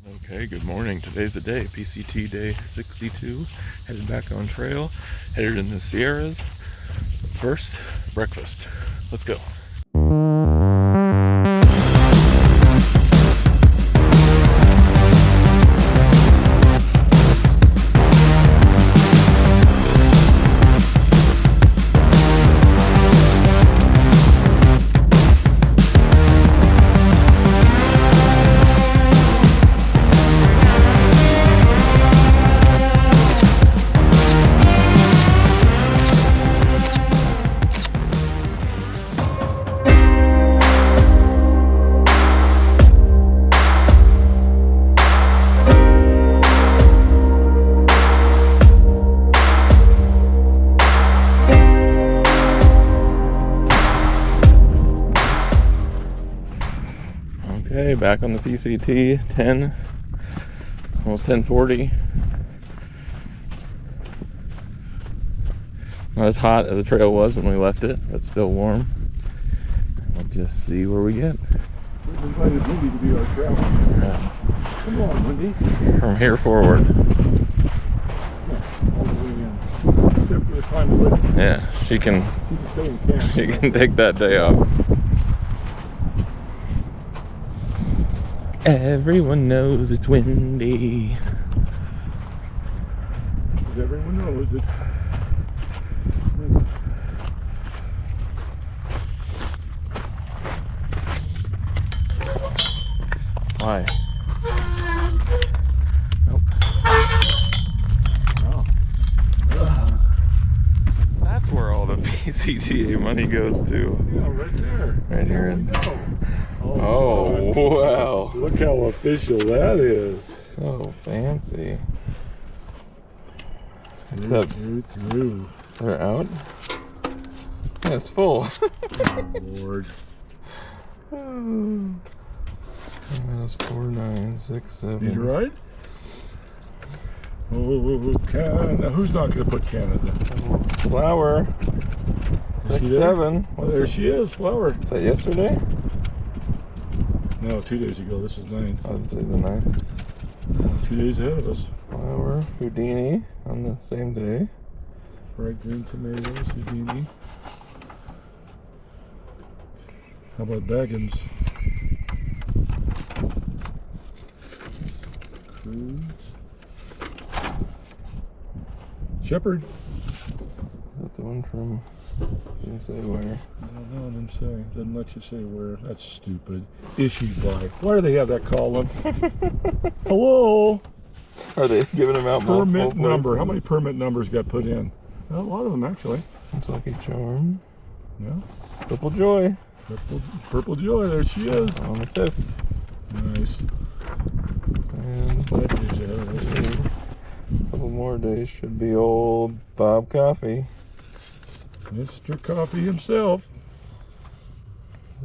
Okay, good morning. Today's the day, PCT day 62. Headed back on trail, headed in the Sierras. First, breakfast. Let's go. Okay, back on the PCT, 10, almost 10:40. Not as hot as the trail was when we left it, but still warm. We'll just see where we get. We've invited Wendy to be our travel. Yeah. Come on, Wendy. From here forward. All the way in. Except for the time of it. Yeah, she can Stay in camp. she can take that day off. Everyone knows it's windy. As everyone knows it. Why? Nope. No. That's where all the PCTA money goes to. Yeah, right there. Right here. Oh, wow. look how official that is. So fancy. Except through. they're out. Yeah, it's full. Oh, Lord. Minus 4967. Did you right? Oh, Canada. Who's not going to put Canada? Flower. Is she 6-7. Oh, there she is, Flower. Is that yesterday? No, 2 days ago. This is 9th. Oh, today's the 9th. 2 days ahead of us. Flower. Houdini on the same day. Bright green tomatoes, Houdini. How about Baggins? Cruz. Shepherd. Is that the one from, didn't say where? I don't know, didn't say. Doesn't let you say where. That's stupid. Issued by. Why do they have that column? Hello? Are they giving them out Permit number. places? How many permit numbers got put in? A lot of them, actually. Looks like a charm. Yeah. Purple Joy. Purple Joy, there she is. On the 5th. Nice. And 5 days ahead of us. a couple more days should be old Bob Coffee. Mr. Coffee himself.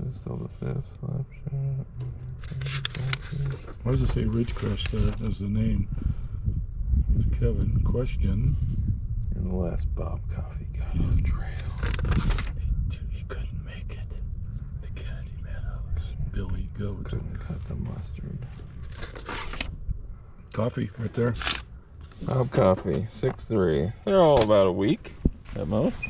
Is it still the 5th? Slapshot. Why does it say Ridgecrest there as the name? Here's Kevin. Question. You're the last Bob Coffee guy on the trail. He couldn't make it. The Kennedy Meadows. Billy Goat. Couldn't cut the mustard. Coffee right there. Bob Coffee, 6'3". They're all about a week at most.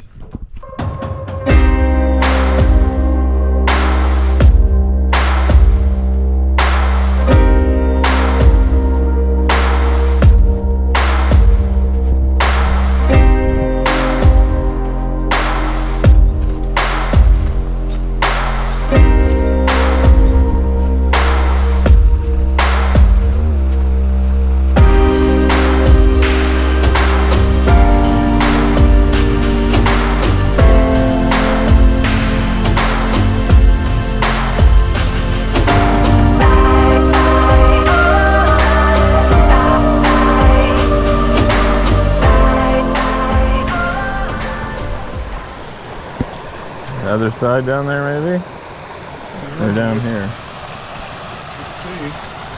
The other side down there, maybe? Or down here?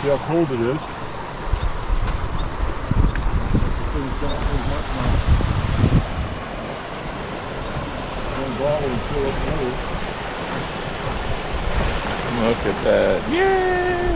See how cold it is. Look at that. Yay!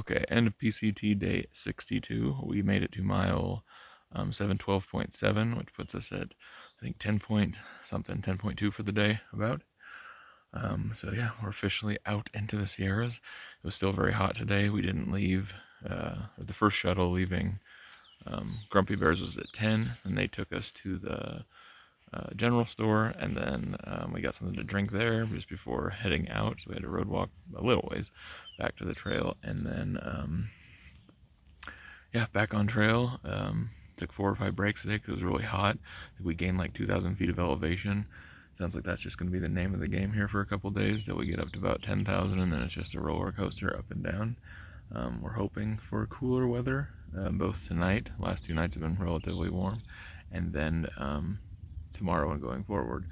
Okay, end of PCT day 62. We made it to mile 712.7, which puts us at, I think, 10 point something, 10.2 for the day, about. So yeah, we're officially out into the Sierras. It was still very hot today. We didn't leave. The first shuttle leaving Grumpy Bears was at 10, and they took us to the general store, and then we got something to drink there just before heading out. So we had to road walk a little ways back to the trail, and then yeah, back on trail. Took 4 or 5 breaks today because it was really hot. I think we gained like 2,000 feet of elevation. Sounds like that's just going to be the name of the game here for a couple days, till we get up to about 10,000, and then it's just a roller coaster up and down. We're hoping for cooler weather, both tonight. Last 2 nights have been relatively warm, and then tomorrow and going forward.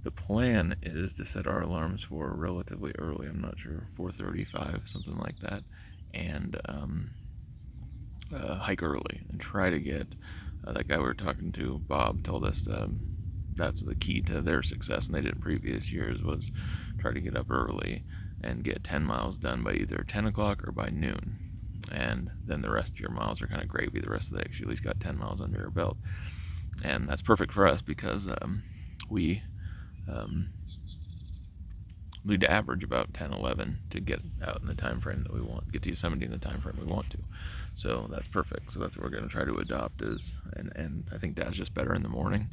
The plan is to set our alarms for relatively early. I'm not sure, 4:35, something like that, and hike early and try to get that guy we were talking to, Bob, told us that's the key to their success, and they did in previous years, was try to get up early and get 10 miles done by either 10 o'clock or by noon. And then the rest of your miles are kind of gravy the rest of the day, because you at least got 10 miles under your belt. And that's perfect for us because we need to average about 10, 11 to get out in the time frame that we want, get to Yosemite in the time frame we want to. So that's perfect. So that's what we're going to try to adopt is, and I think Dad's just better in the morning.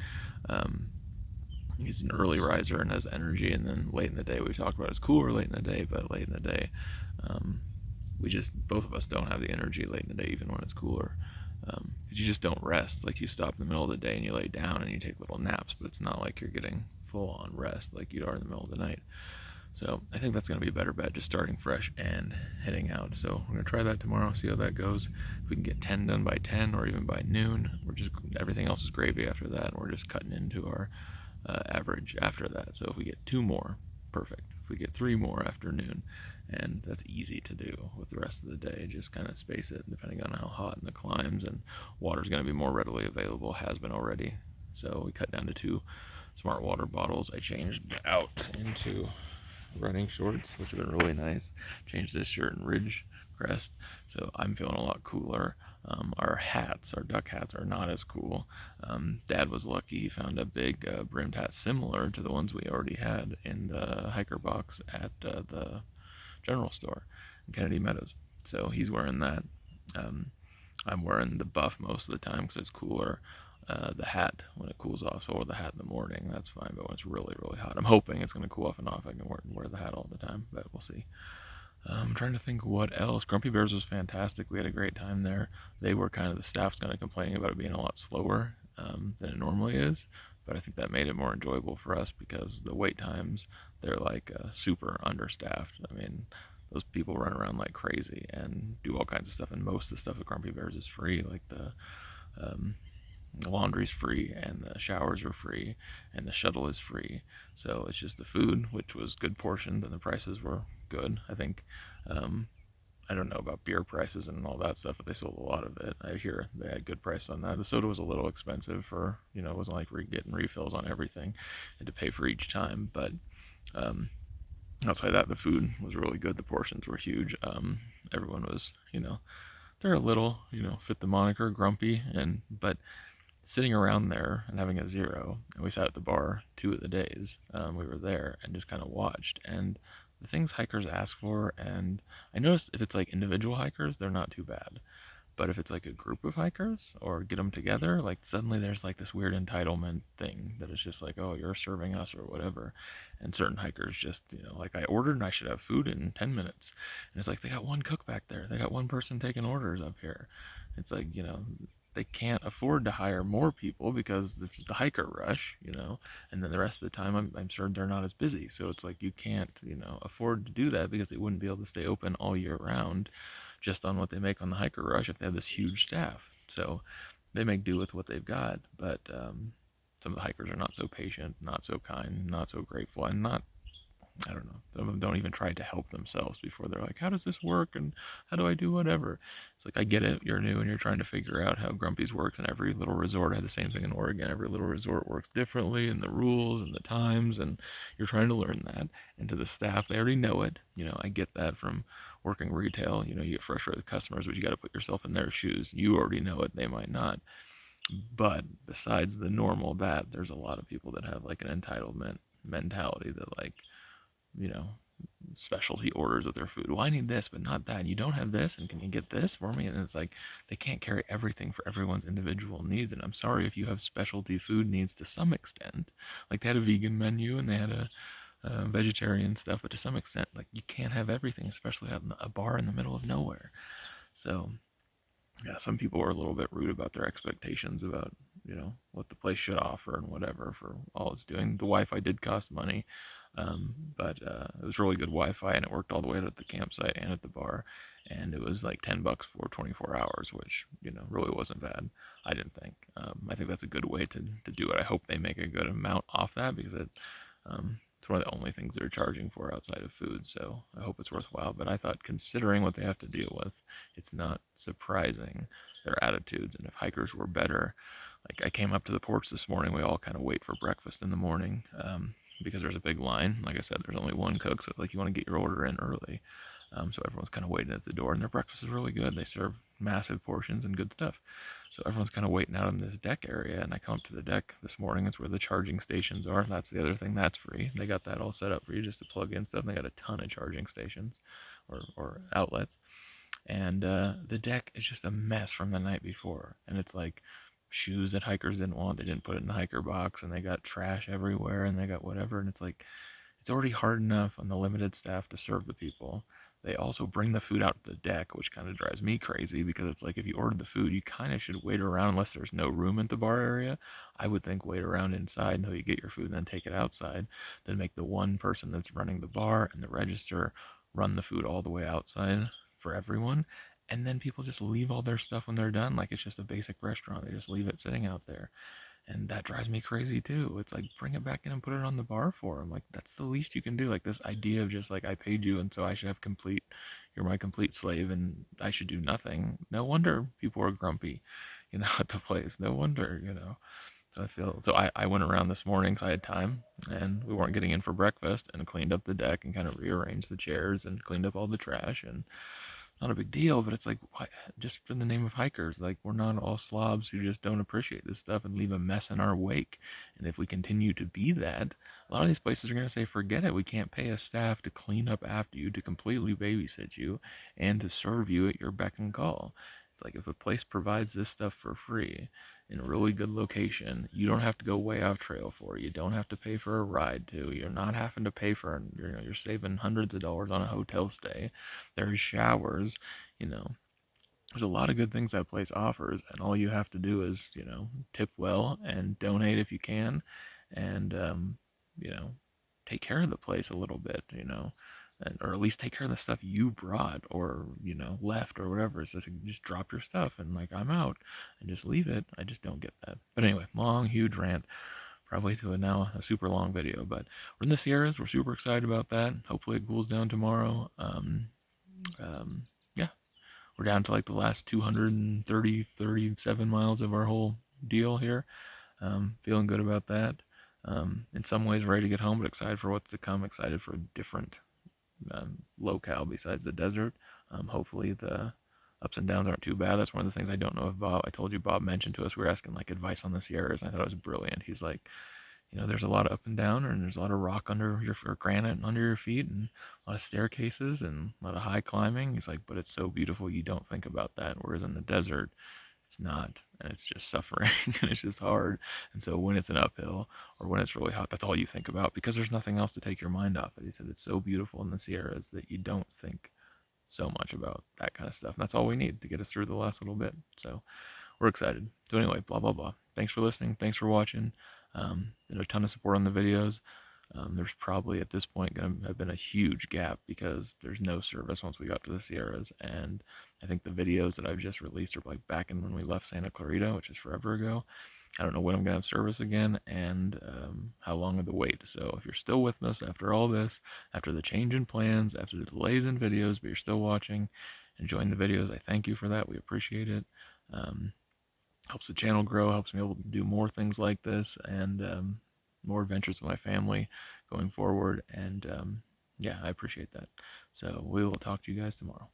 He's an early riser and has energy, and then late in the day, we talk about it's cooler late in the day, but late in the day, we just, both of us don't have the energy late in the day, even when it's cooler. Because you just don't rest. Like, you stop in the middle of the day and you lay down and you take little naps, but it's not like you're getting full on rest like you are in the middle of the night. So I think that's going to be a better bet, just starting fresh and heading out. So we're going to try that tomorrow, see how that goes. If we can get 10 done by 10 or even by noon, we're just, everything else is gravy after that, and we're just cutting into our average after that. So if we get 2 more, perfect. If we get 3 more after noon, and that's easy to do with the rest of the day, just kind of space it depending on how hot and the climbs, and water's going to be more readily available, has been already. So we cut down to 2 smart water bottles. I changed out into running shorts, which have been really nice. Changed this shirt in Ridge Crest, so I'm feeling a lot cooler. Our hats, our duck hats, are not as cool. Dad was lucky; he found a big brimmed hat similar to the ones we already had in the hiker box at the general store in Kennedy Meadows. So he's wearing that. I'm wearing the buff most of the time because it's cooler. The hat, when it cools off, so I wear the hat in the morning, that's fine, but when it's really, really hot, I'm hoping it's going to cool off and off. I can wear the hat all the time, but we'll see. I'm trying to think what else. Grumpy Bears was fantastic. We had a great time there. They were kind of, the staff's kind of complaining about it being a lot slower than it normally is, but I think that made it more enjoyable for us because the wait times, they're like super understaffed. I mean, those people run around like crazy and do all kinds of stuff, and most of the stuff at Grumpy Bears is free, like the laundry's free, and the showers are free, and the shuttle is free. So it's just the food, which was good portioned, and the prices were good. I think, I don't know about beer prices and all that stuff, but they sold a lot of it. I hear they had good price on that. The soda was a little expensive for, it wasn't like we're getting refills on everything. Had to pay for each time, but outside that, the food was really good. The portions were huge. Everyone was, they're a little, fit the moniker grumpy, but sitting around there and having a 0, and we sat at the bar 2 of the days we were there and just kind of watched, and the things hikers ask for, and I noticed if it's like individual hikers, they're not too bad, but if it's like a group of hikers or get them together, like suddenly there's like this weird entitlement thing that is just like, oh, you're serving us or whatever. And certain hikers just, like, I ordered and I should have food in 10 minutes, and it's like they got one cook back there, they got one person taking orders up here. It's like, they can't afford to hire more people because it's the hiker rush, and then the rest of the time I'm sure they're not as busy. So it's like you can't, afford to do that because they wouldn't be able to stay open all year round just on what they make on the hiker rush if they have this huge staff. So they make do with what they've got, but some of the hikers are not so patient, not so kind, not so grateful, and not, I don't know, Some of them don't even try to help themselves before they're like, how does this work? And how do I do whatever? It's like, I get it. You're new and you're trying to figure out how Grumpy's works. And every little resort, I had the same thing in Oregon. Every little resort works differently, and the rules and the times. And you're trying to learn that. And to the staff, they already know it. I get that from working retail. You get frustrated with customers, but you got to put yourself in their shoes. You already know it. They might not. But besides the normal that, there's a lot of people that have like an entitlement mentality that, like, you know, specialty orders with their food. Well, I need this, but not that. You don't have this, and can you get this for me? And it's like they can't carry everything for everyone's individual needs. And I'm sorry if you have specialty food needs to some extent. Like they had a vegan menu and they had a vegetarian stuff, but to some extent, like you can't have everything, especially out in a bar in the middle of nowhere. So yeah, some people are a little bit rude about their expectations about what the place should offer and whatever for all it's doing. The Wi-Fi did cost money, but it was really good Wi-Fi and it worked all the way out at the campsite and at the bar, and it was like $10 for 24 hours, which really wasn't bad. I didn't think. I think that's a good way to do it. I hope they make a good amount off that because it's one of the only things they're charging for outside of food. So I hope it's worthwhile. But I thought, considering what they have to deal with, it's not surprising their attitudes. And if hikers were better, like I came up to the porch this morning, we all kind of wait for breakfast in the morning because there's a big line. Like I said, there's only one cook, so like you want to get your order in early. So everyone's kind of waiting at the door, and their breakfast is really good. They serve massive portions and good stuff. So everyone's kind of waiting out in this deck area, and I come up to the deck this morning. It's where the charging stations are. That's the other thing that's free. They got that all set up for you just to plug in stuff. And they got a ton of charging stations or outlets, and the deck is just a mess from the night before. And it's like shoes that hikers didn't want. They didn't put it in the hiker box, and they got trash everywhere, and they got whatever. And it's like it's already hard enough on the limited staff to serve the people. They also bring the food out to the deck, which kind of drives me crazy because it's like if you ordered the food, you kind of should wait around unless there's no room at the bar area. I would think wait around inside until you get your food and then take it outside. Then make the one person that's running the bar and the register run the food all the way outside for everyone. And then people just leave all their stuff when they're done, like it's just a basic restaurant. They just leave it sitting out there, and that drives me crazy too. It's like bring it back in and put it on the bar for them. Like that's the least you can do. Like this idea of just like I paid you and so I should have complete. You're my complete slave and I should do nothing. No wonder people are grumpy, at the place. No wonder. So I feel so. I went around this morning because I had time and we weren't getting in for breakfast and cleaned up the deck and kind of rearranged the chairs and cleaned up all the trash, and not a big deal, but it's like, why, just in the name of hikers, like we're not all slobs who just don't appreciate this stuff and leave a mess in our wake. And if we continue to be that, a lot of these places are going to say, forget it. We can't pay a staff to clean up after you, to completely babysit you, and to serve you at your beck and call. It's like if a place provides this stuff for free in a really good location, you don't have to go way off trail for it. You don't have to pay for a ride to. You're not having to pay for, you're saving hundreds of dollars on a hotel stay. There's showers, you know. There's a lot of good things that place offers, and all you have to do is, tip well and donate if you can, and you know, take care of the place a little bit, or at least take care of the stuff you brought or left or whatever. So just drop your stuff and like I'm out and just leave it. I just don't get that. But anyway, long huge rant, probably to now a super long video. But we're in the Sierras. We're super excited about that. Hopefully it cools down tomorrow. Yeah, we're down to like the last 37 miles of our whole deal here. Feeling good about that. In some ways, ready to get home, but excited for what's to come. Excited for a different locale besides the desert. Hopefully, the ups and downs aren't too bad. That's one of the things I don't know if Bob. I told you Bob mentioned to us. We were asking like advice on the Sierras, and I thought it was brilliant. He's like, there's a lot of up and down, and there's a lot of rock under your or granite under your feet, and a lot of staircases and a lot of high climbing. He's like, but it's so beautiful, you don't think about that. Whereas in the desert, it's not, and it's just suffering, and it's just hard. And so when it's an uphill or when it's really hot, that's all you think about because there's nothing else to take your mind off it. He said it's so beautiful in the Sierras that you don't think so much about that kind of stuff. And that's all we need to get us through the last little bit. So we're excited. So anyway, blah blah blah. Thanks for listening. Thanks for watching. There's a ton of support on the videos. There's probably at this point going to have been a huge gap because there's no service once we got to the Sierras, and I think the videos that I've just released are like back in when we left Santa Clarita, which is forever ago. I don't know when I'm gonna have service again, and how long of the wait. So if you're still with us after all this, after the change in plans, after the delays in videos, but you're still watching, enjoying the videos, I thank you for that. We appreciate it. Um, Helps the channel grow, helps me able to do more things like this, and more adventures with my family going forward. And yeah, I appreciate that. So we will talk to you guys tomorrow.